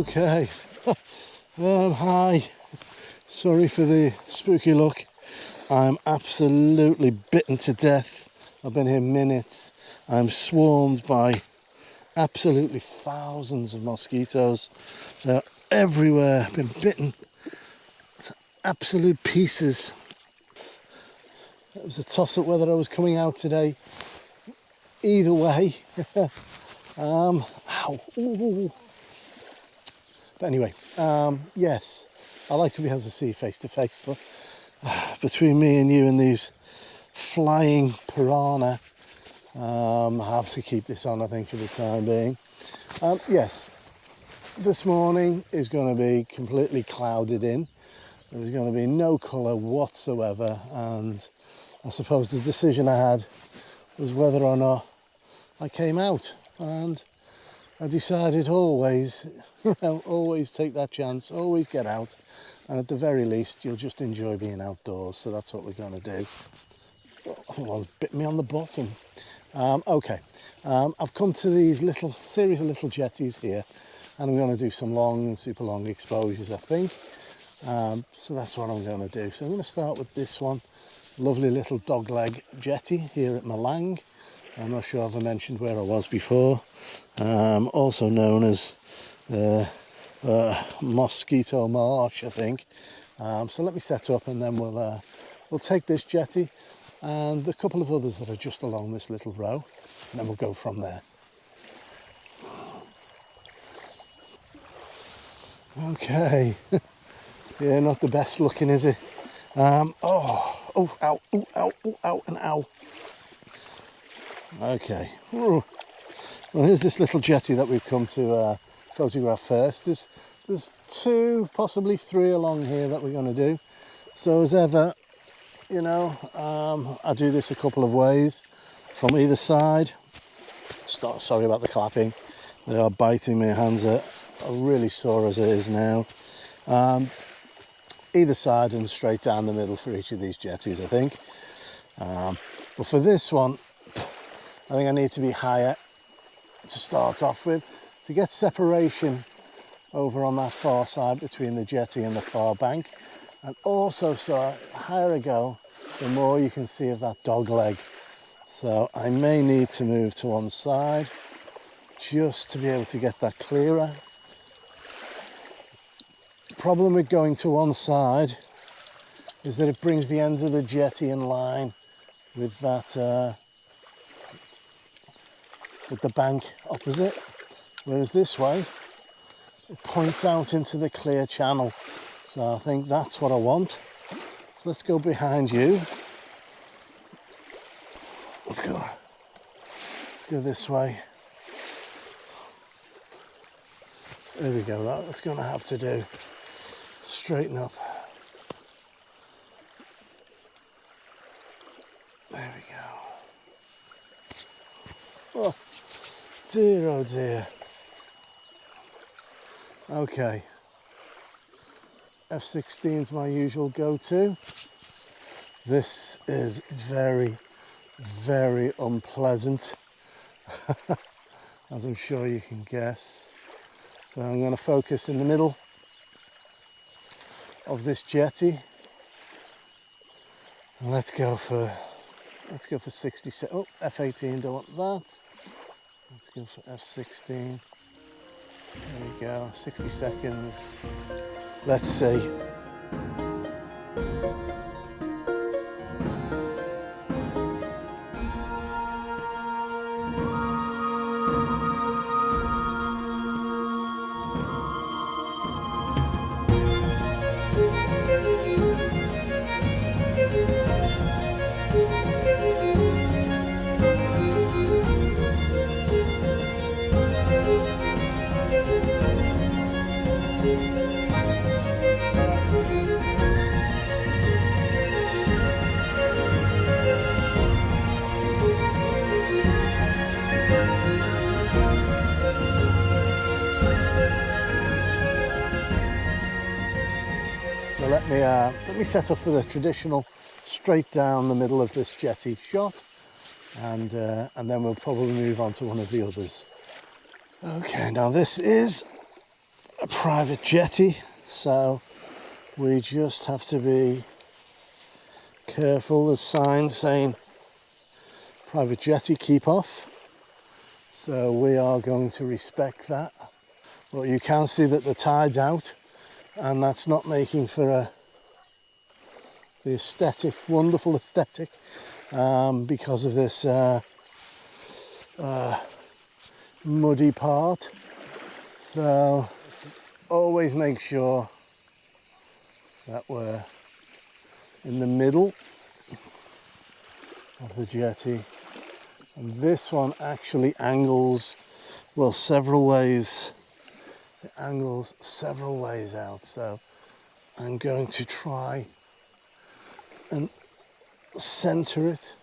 Okay. Hi. Sorry for the spooky look. I'm absolutely bitten to death. I've been here minutes. I'm swarmed by absolutely thousands of mosquitoes. They're everywhere. I've been bitten to absolute pieces. It was a toss-up whether I was coming out today. Either way. Ow. Ooh. But anyway, yes, I like to be able to see face to face, but between me and you and these flying piranha, I have to keep this on, I think, for the time being. Yes, this morning is going to be completely clouded in. There's going to be no colour whatsoever, and I suppose the decision I had was whether or not I came out, and I decided always, always take that chance, always get out, and at the very least you'll just enjoy being outdoors. So that's what we're going to do. I think one's bit me on the bottom. I've come to these little series of little jetties here, and I'm going to do some long and super long exposures, I think. So that's what I'm going to do. So I'm going to start with this one, lovely little dogleg jetty here at Malang. I'm not sure if I mentioned where I was before. Also known as Mosquito Marsh, I think. So let me set up, and then we'll take this jetty and a couple of others that are just along this little row, and then we'll go from there. Okay. Yeah, not the best looking, is it? Ow, and ow. Okay. Ooh. Well, here's this little jetty that we've come to photograph first. There's two, possibly three along here that we're going to do. So as ever, you know, I do this a couple of ways from either side. Sorry about the clapping. They are biting me. Hands are really sore as it is now. Either side and straight down the middle for each of these jetties, I think. But for this one, I think I need to be higher to start off with, to get separation over on that far side between the jetty and the far bank, and also so the higher I go, the more you can see of that dog leg. So I may need to move to one side just to be able to get that clearer. The problem with going to one side is that it brings the ends of the jetty in line with that with the bank opposite, whereas this way it points out into the clear channel. So I think that's what I want. So let's go behind you. Let's go this way. There we go. That's going to have to do. Straighten up. There we go. Oh dear, oh dear. Okay. F16's my usual go-to. This is very, very unpleasant, as I'm sure you can guess. So I'm going to focus in the middle of this jetty. And let's go for 60. Oh, F18, don't want that. Let's go for F16. There we go, 60 seconds. Let's see. So let me set up for the traditional straight down the middle of this jetty shot, and then we'll probably move on to one of the others. Okay, now this is a private jetty, so we just have to be careful. There's signs saying private jetty, keep off. So we are going to respect that. But you can see that the tide's out, and that's not making for the aesthetic, wonderful aesthetic, because of this muddy part. So always make sure that we're in the middle of the jetty. And this one actually angles, well, several ways. It angles several ways out. So I'm going to try and center it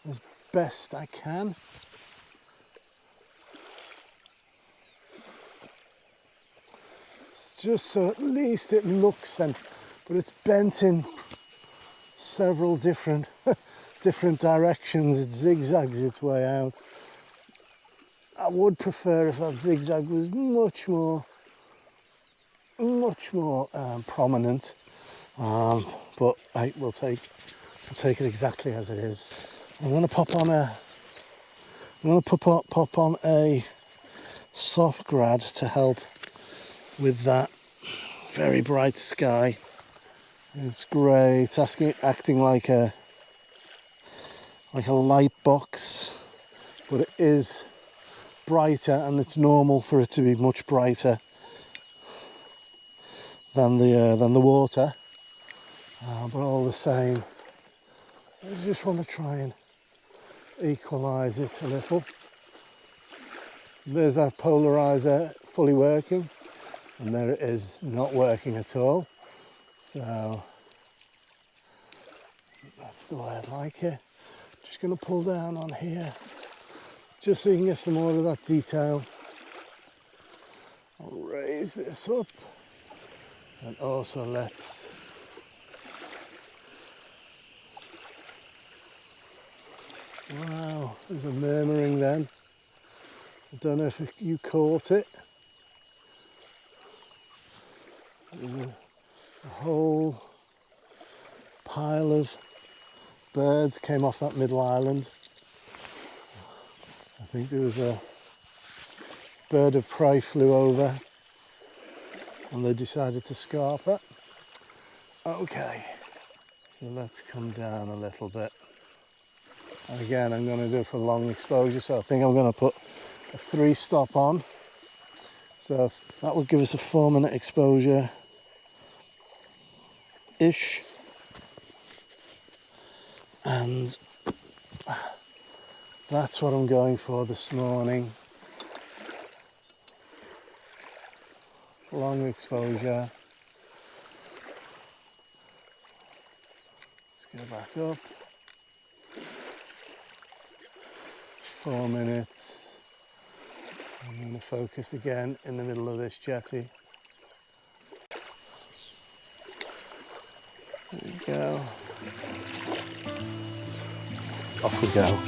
as best I can. It's just so at least it looks centered, but it's bent in several different directions. It zigzags its way out. I would prefer if that zigzag was much more prominent, but we'll take it exactly as it is. I'm going to pop on a soft grad to help with that very bright sky. It's grey. It's acting like a light box, but it is brighter, and it's normal for it to be much brighter than the water. But all the same, I just want to try and equalise it a little. There's our polarizer fully working, and there it is not working at all. So that's the way I'd like it. Just going to pull down on here, just so you can get some more of that detail. I'll raise this up, and also let's wow, there's a murmuring then. I don't know if you caught it. There's a whole pile of birds came off that middle island. I think there was a bird of prey flew over and they decided to scarp it. Okay, so let's come down a little bit. And again, I'm going to do it for long exposure, so I think I'm going to put a 3-stop on. So that would give us a 4-minute exposure ish. And that's what I'm going for this morning. Long exposure. Let's go back up. 4 minutes. I'm going to focus again in the middle of this jetty. There we go. Off we go.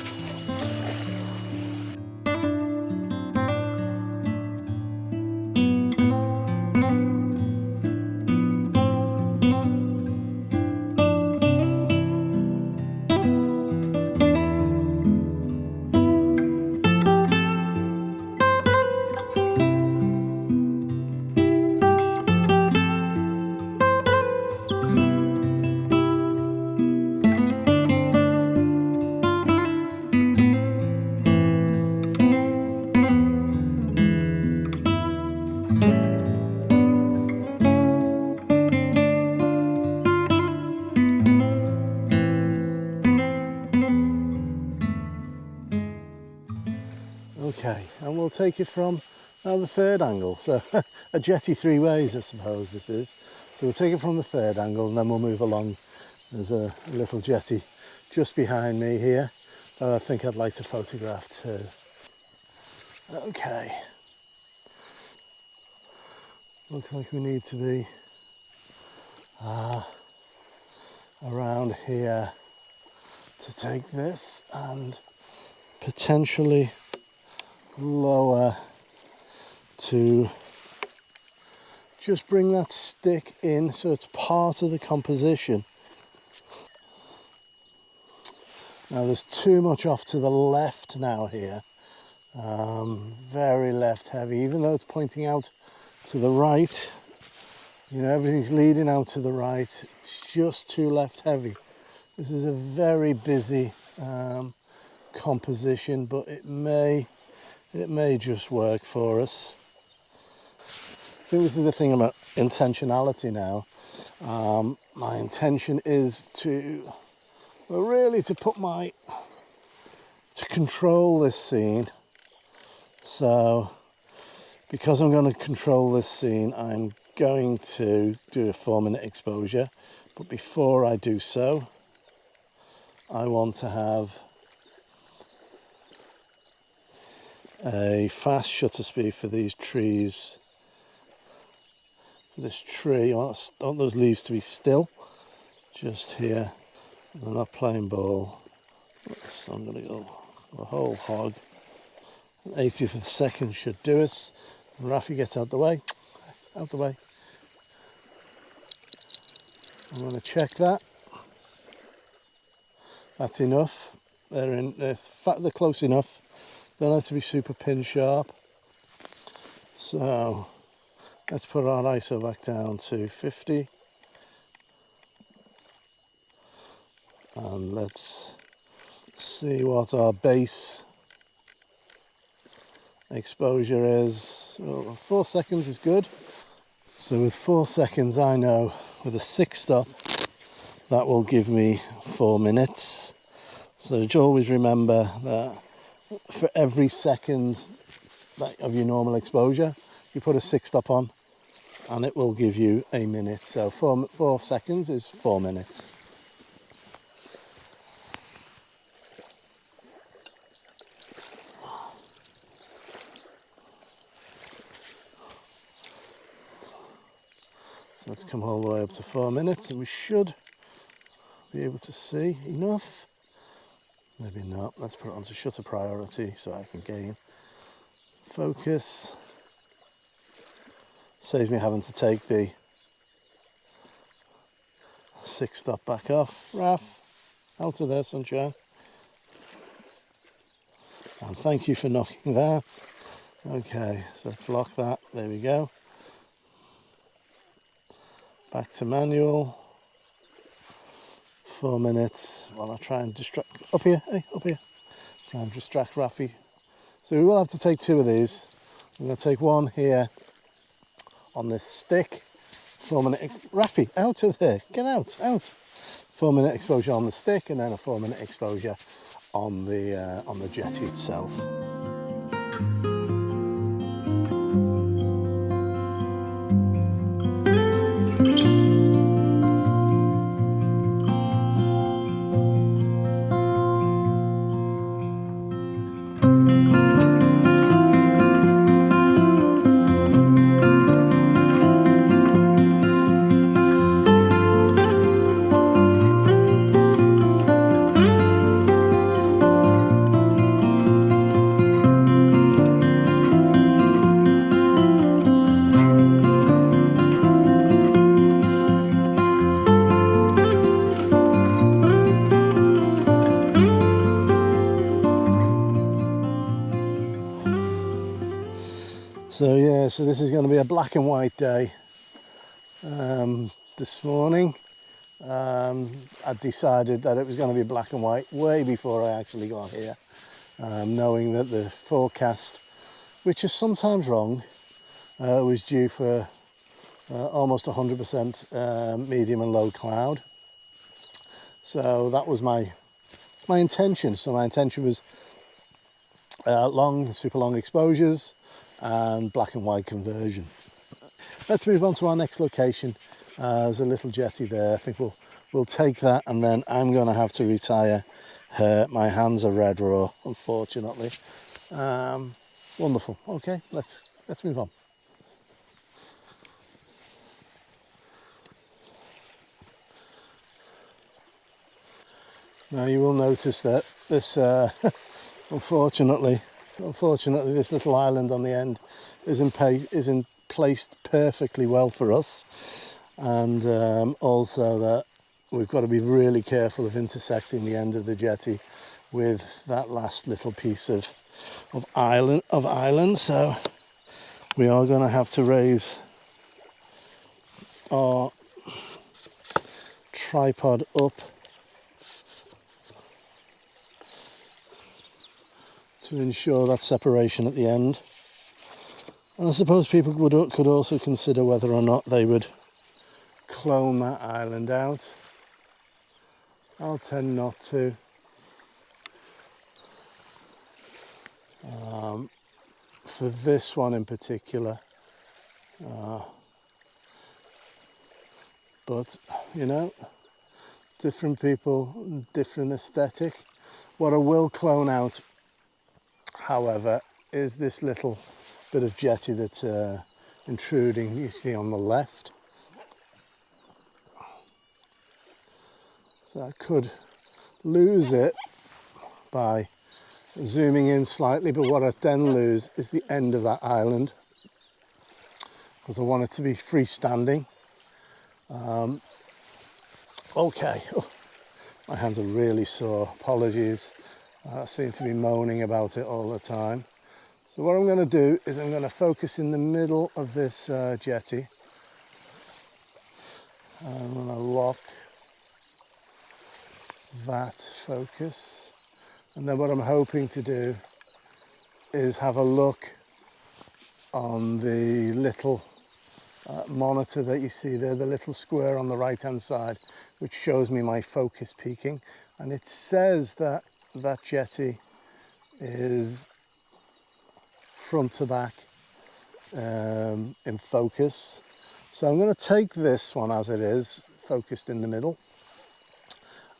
Okay, and we'll take it from now the third angle. So a jetty 3 ways, I suppose this is. So we'll take it from the third angle and then we'll move along. There's a little jetty just behind me here that I think I'd like to photograph too. Okay. Looks like we need to be around here to take this and potentially lower to just bring that stick in so it's part of the composition. Now there's too much off to the left now here, very left heavy, even though it's pointing out to the right. You know, everything's leading out to the right, it's just too left heavy. This is a very busy composition, but it may just work for us. I think this is the thing about intentionality now. My intention is to control this scene. So because I'm going to control this scene, I'm going to do a 4-minute exposure, but before I do so, I want to have a fast shutter speed for these trees. For this tree, I want those leaves to be still, just here. They're not playing ball, so I'm going to go the whole hog. An 80th of a second should do us. And Rafi gets out the way, out the way. I'm going to check that. That's enough. They're close enough. Don't have to be super pin sharp. So let's put our ISO back down to 50. And let's see what our base exposure is. Well, 4 seconds is good. So with 4 seconds, I know with a 6 stop, that will give me 4 minutes. So just always remember that for every second of your normal exposure, you put a 6 stop on and it will give you a minute. So 4 seconds is 4 minutes. So let's come all the way up to 4 minutes and we should be able to see enough. Maybe not. Let's put it onto shutter priority so I can gain focus. Saves me having to take the 6 stop back off. Raf, out of there, sunshine. And thank you for knocking that. Okay, so let's lock that. There we go. Back to manual. 4 minutes while I try and distract. Up here, hey, up here. Try and distract Rafi. So we will have to take 2 of these. I'm going to take one here on this stick. 4 minute. Rafi, out of there. Get out, out. 4 minute exposure on the stick, and then a 4 minute exposure on the jetty itself. So yeah, so this is going to be a black and white day. This morning I decided that it was going to be black and white way before I actually got here, knowing that the forecast, which is sometimes wrong, was due for almost 100% medium and low cloud. So that was my intention. So my intention was super long exposures and black and white conversion. Let's move on to our next location. There's a little jetty there. I think we'll take that, and then I'm going to have to retire her. My hands are red raw, unfortunately. Wonderful. Okay, let's move on. Now you will notice that this, unfortunately, this little island on the end isn't placed perfectly well for us, and also that we've got to be really careful of intersecting the end of the jetty with that last little piece of island. So we are going to have to raise our tripod up to ensure that separation at the end. And I suppose people could also consider whether or not they would clone that island out. I'll tend not to. For this one in particular. But, you know, different people, different aesthetic. What I will clone out, however, is this little bit of jetty that's intruding, you see, on the left. So I could lose it by zooming in slightly, but what I then lose is the end of that island, because I want it to be freestanding. Okay, my hands are really sore, apologies. I seem to be moaning about it all the time. So what I'm going to do is I'm going to focus in the middle of this jetty. I'm going to lock that focus, and then what I'm hoping to do is have a look on the little monitor that you see there, the little square on the right hand side, which shows me my focus peaking, and it says that that jetty is front to back in focus. So I'm going to take this one as it is, focused in the middle,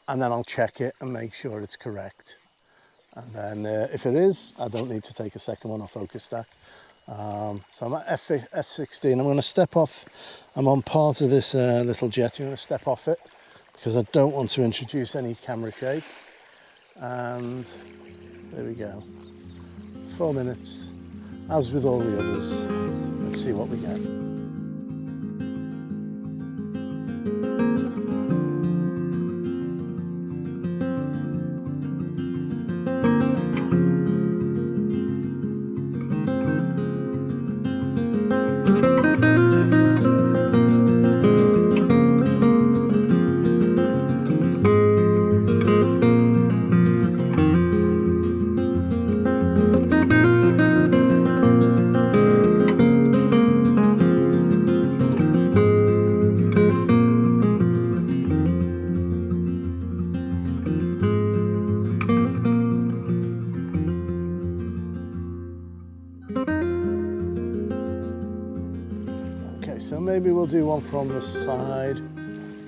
and then I'll check it and make sure it's correct. And then if it is, I don't need to take a second one or focus stack. So I'm at F16. I'm going to step off. I'm on part of this little jetty. I'm going to step off it because I don't want to introduce any camera shake. And there we go. 4 minutes. As with all the others, let's see what we get. So maybe we'll do one from the side,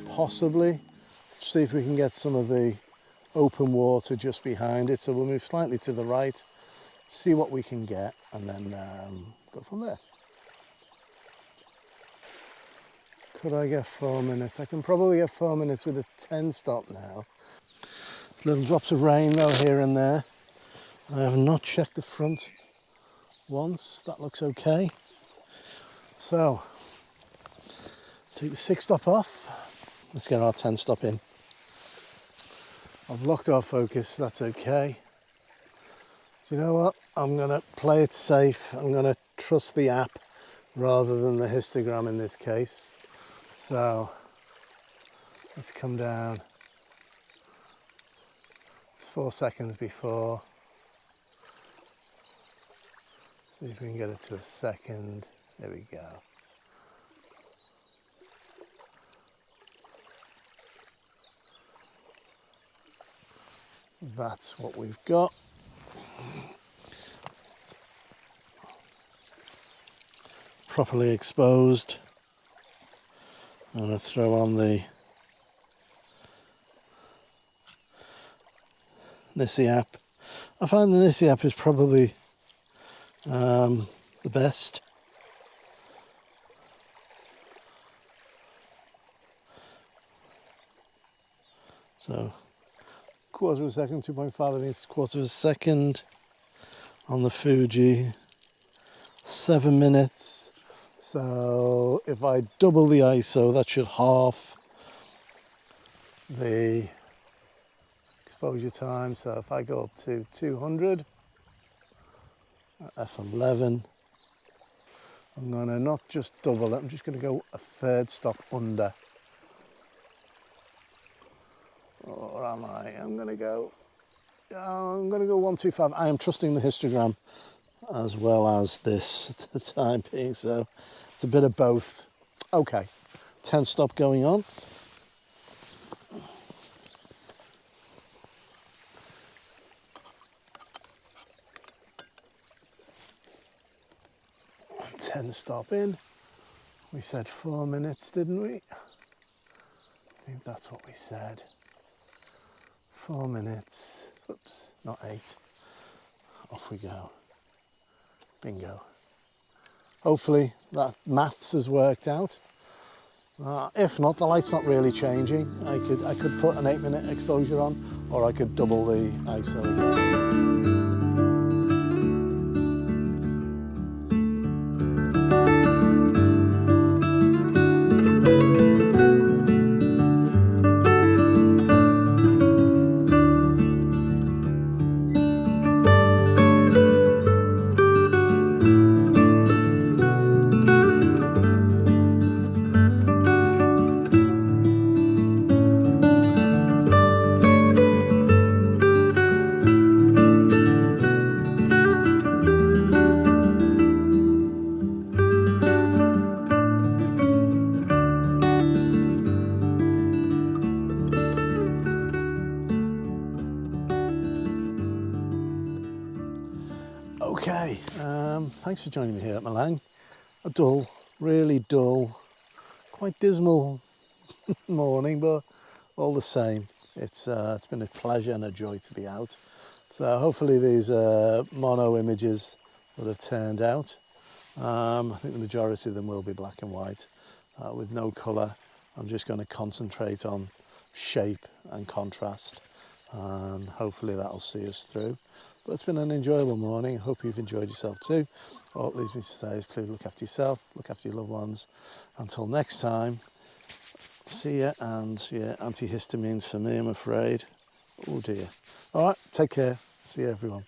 possibly. See if we can get some of the open water just behind it. So we'll move slightly to the right, see what we can get, and then go from there. Could I get 4 minutes? I can probably get 4 minutes with a 10 stop now. Little drops of rain though here and there. I have not checked the front once. That looks okay. So take the 6 stop off. Let's get our 10 stop in. I've locked our focus, that's okay. Do you know what? I'm going to play it safe. I'm going to trust the app rather than the histogram in this case. So let's come down. It's 4 seconds before. See if we can get it to a second. There we go. That's what we've got. Properly exposed. I'm going to throw on the Nissi app. I find the Nissi app is probably the best. So, quarter of a second, 2.5, I think it's quarter of a second on the Fuji. 7 minutes. So if I double the ISO, that should half the exposure time. So if I go up to 200 at f11, I'm going to not just double it, I'm just going to go a third stop under. Or am I? I'm going to go 125. I am trusting the histogram as well as this at the time being, so it's a bit of both. Okay, 10 stop going on. And 10 stop in. We said 4 minutes, didn't we? I think that's what we said. 4 minutes. Oops, not 8. Off we go. Bingo. Hopefully that maths has worked out. If not, the light's not really changing. I could put an 8-minute exposure on, or I could double the ISO again. Okay, thanks for joining me here at Malang. A dull, really dull, quite dismal morning, but all the same, it's been a pleasure and a joy to be out. So hopefully these mono images will have turned out. I think the majority of them will be black and white with no colour. I'm just going to concentrate on shape and contrast, and hopefully that'll see us through. But it's been an enjoyable morning. I hope you've enjoyed yourself too. All it leaves me to say is please look after yourself, look after your loved ones. Until next time, see ya, and yeah, antihistamines for me, I'm afraid. Oh dear. All right, take care. See you everyone.